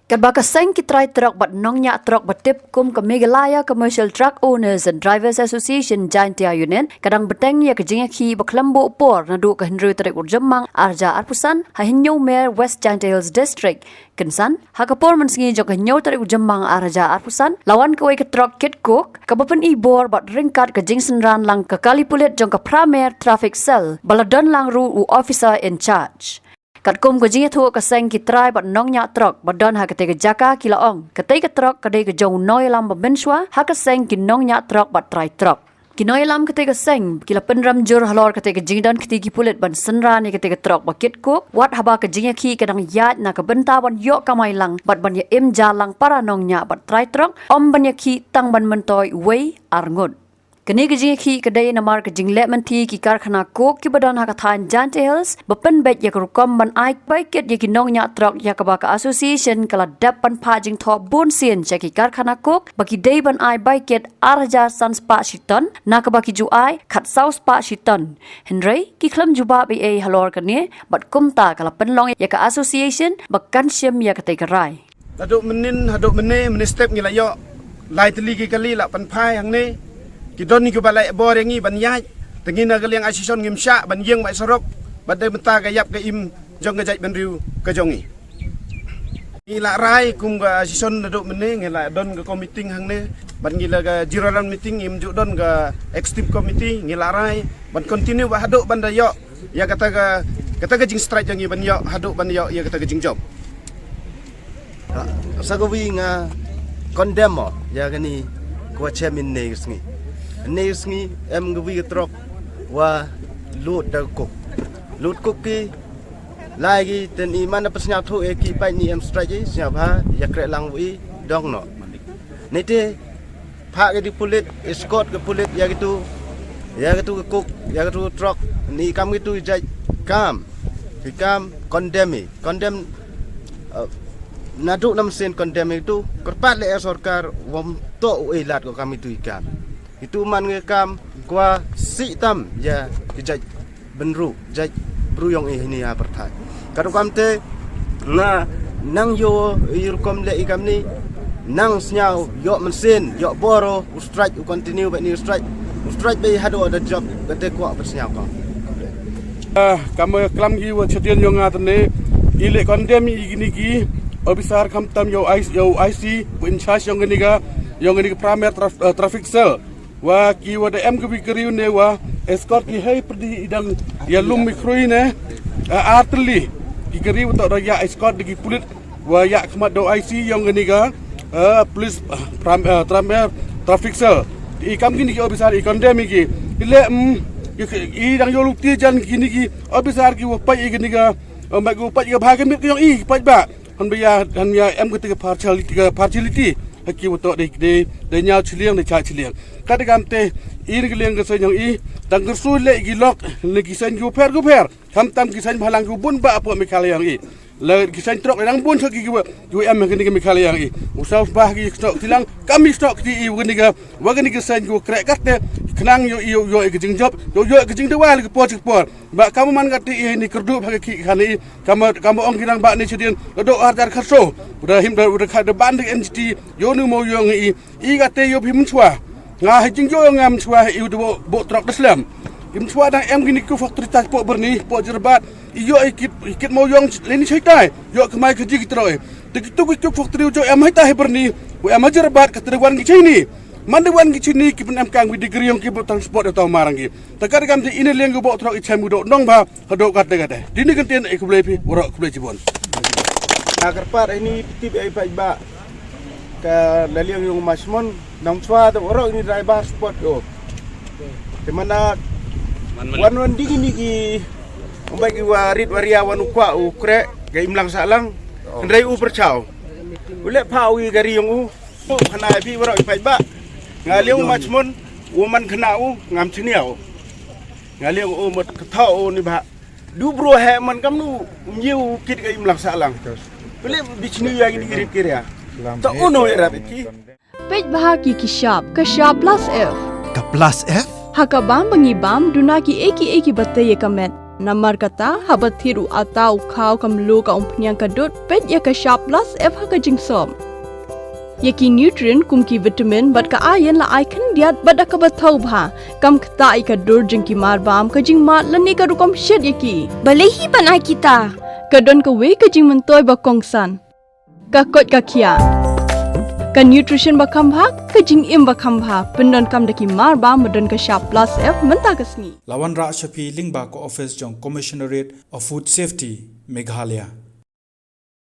Kabakaseng kitrai truck bat nongnya truck batip kum ke Meghalaya Commercial Truck Owners and Drivers Association Jaintia Union kadang beteng ya kejingnya ki baklambo upor nadu ke Henry Tarik Urjemang Arja Arpusan hahinyo Mayor West Jaintia Hills District Kensan hakapor mensingi jok hinyo Tarik Urjemang Arja Arpusan lawan kawai ke truck kit cook kabapan ibor bat ringkat ke jingsenran lang ke kali pulit jong ke Pramer Traffic Cell baladon lang ru officer in charge. Katkum kejingnya tu keseng kitrai bat nongnya truk badon ha kete jaka kilaong kete ke truk kede ke jong noi lam benswa ha keseng ki nongnya truk bat trai truk kinoi lam kete keseng kila penram jur halor kete ke jingdan kete ki pulit ban senra ni kete ke truk bakit ko wat haba kejingnya ki kadang yat na ke benta ban yok kamai lang bat ban ya im jalang para nongnya bat trai truk om ban ya ki tang ban mentoi wei arngut Kini kejing ki kedai namar kejing lek menti ki karkhana kok ki badan hakathan Jaintia Hills bepen bet ya kerukom ban aik baiket ya kinong nya truk ya kabaka association kala dapan pajing top bun sien ceki karkhana kok bagi dei ban ai baiket arja sans pa shiton na kabaki ju ai khat saus pa shiton Henry ki klam juba ba halor kani bat kumta kala penlong ya ka association bakan syem ya katai kerai haduk meni step ngilayo lai teli ki kali la pan phai hang ni Kidon ni kubalai bor yang ni ban yai tengina kaliang asison ngim sya ban yeng bai sorok badai benta gayap ke im jong gajai ban riu ke jongi ila rai kum ga asison duduk mene ngila don ke meeting hang ne ban ngila ga jiroran meeting im juk don ga executive committee ngila rai ban continue ba haduk ban dayo ya kata ga jing strike jangi ban yo haduk ban yo ya kata ga jing job sagowi nga condemn ya gani ko chairman ne ngi Nesngi em gwi trok wa lut da kok ki lagi ten i mana pesnya thu e ki pai ni em strike sia ba ya kre lang wi dong no nete pha ke di pulit escort ke pulit ya gitu ke kok ya gitu trok ni kam gitu jai kam condemn nadu nam sen condemn itu kerpat le sarkar wam to e lat ko kami tu ikam itu man ngekam kwa si tam ya kijaj benru jaj bruyong ini ya pertai kadu kamte na nang yo yurkom le ikam ni nang snyau yo mesin yo boro strike continue but new strike be hado ada job kate kwa bersnyau ka kamu klam gi wa chetian yo ngatne ile kondem igini gi officer kam tam yo IC in charge yo ngani ga Pramer Traffic Cell wa ki wada em ke bikriu ne wa escort ki hai perdi idang ya lum mikroi ne artli ki kriu to ya escort di pulit wa ya khmat do IC yang gani ga police Pramer Traffic Cell i kam gini ki officer i condemn ki ile i dang yo lukti jan gini ki officer ki wa pai gini ga ma gu pai ga bha ke mit ki yang i pai ba han ya em ke te partiality haki wuto de nya chiliang de cha chiliang kada gamte ir giliang ke senyang i dang gersu le gilok le gisan gu per kam tam gisan bhalang gu bun ba apo mikaliang i le gisan trok dang bun thaki gu em ke mikaliang i usau bah gi stok tilang kami stok di i wagani ke sen gu krek kat kenang yo ke jing job yo ke jing de wal ke por ba kamu man kat i ni kerdu bagi ki khani kamu ong girang ba ni chidin do ardar khaso udah khad ban de entity yo nu mo yo ngi i gate yo phim chwa nga hijing yo ngam chwa i do bo trok islam im chwa dang em gini ku factory tas po berni po jerbat yo ikit mo yo leni chaitai yo kemai ke jig troi tu ku factory jo em hai tai berni ku em jerbat ke terwan gi chini mandewan gi chini ki pun em kang wi degree yang ki bo transport to marangi takar kam ti ine leng bo trok i chaimu do nong ba hado kate dini kenten e ku blepi woro ku ble jibon agar par ini tip ai ba ka laliang yung masmon nang chwa to oro ini driver sport do di mana wan digi ki bagi warit waria wan ukwa ukre ga imlang salang ndai u perchao ule phawi gari yung u khana bi oro i ba ngaliang masmon woman khana u ngam chniao ngaliang u mot thao ni ba du bro he man kam nu nyiu kit ga imlang salang Boleh bisnis yang ini kira-kira. Tak uno ya rabiti. Pej bahagi ki shop Plus F. Ka Plus F? Haka bam bangi bam duna ki eki batte ye kamet. Namar kata habat thiru atau kau kamlu ka umpnyang kadut pet ya ka sharp plus f ha ka jingsom. Yaki nutrient kumki vitamin bat ka iron la ikan diat bat ka bathau bha kam kta I ka dur jingki mar bam ka jing mat lani ka rukom shed yaki. Balehi panai kita. Kadon ka we ka jing mentoy ba kongsan. Ka kot ka kia. Ka nutrition ba kambha ka jing im ba kambha pendon kam daki mar bam medon ka sharp plus f menta ka sngi. Lawan Ra Shafi Lingba ko office jong Commissionerate of Food Safety Meghalaya.